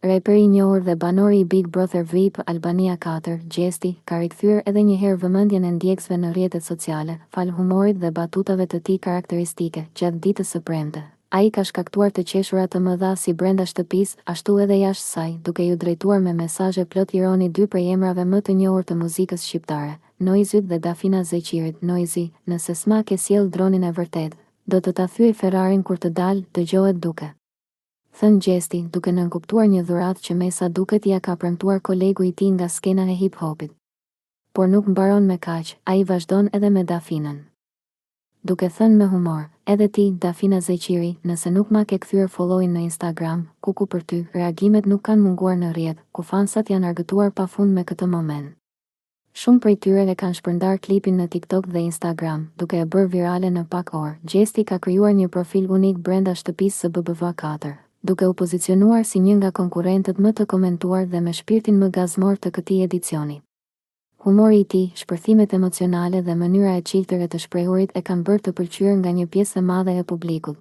Raperi i njohur dhe banori i Big Brother VIP Albania 4, Gjesti, ka rikthyer edhe një herë vëmendjen e ndjekësve në rrjetet sociale, fal humorit dhe batutave të tij karakteristike gjatë ditës së premte. Ai ka shkaktuar të qeshura të mëdha si brenda shtëpisë, ashtu edhe jashtë saj, duke ju drejtuar me mesazhe plot ironi dy prej emrave më të njohur të muzikës shqiptare, Noizyt dhe Dafina Zeqirit. Noizy, nëse s'ma ke sjell dronin e vërtet, do të ta thyej Ferrarin kur të dalë, dëgjohet duke thënë Gjesti, duke nënkuptuar një dhuratë që me sa duket ja ka premtuar kolegu i tij nga skena e hip-hopit. Por nuk mbaron me kaq, ai vazhdon edhe me Dafinën. Duke thënë me humor, edhe ti, Dafina Zeqiri, nëse nuk ma ke kthyer followin në Instagram, kuku për ty. Reagimet nuk kanë munguar në rrjet, ku fansat janë argëtuar pafund me këtë moment. Shumë prej tyre e kanë shpërndar klipin në TikTok dhe Instagram, duke e bërë virale në pak orë. Gjesti ka krijuar një profil unik brenda shtëpisë së BBVA4, duke u pozicionuar si një nga konkurrentët më të komentuar dhe me shpirtin më gazmor të këtij edicioni. Humori i tij, shpërthimet emocionale dhe mënyra e çiltëre të shprehurit e kanë bërë të pëlqyer nga një pjesë e madhe e publikut.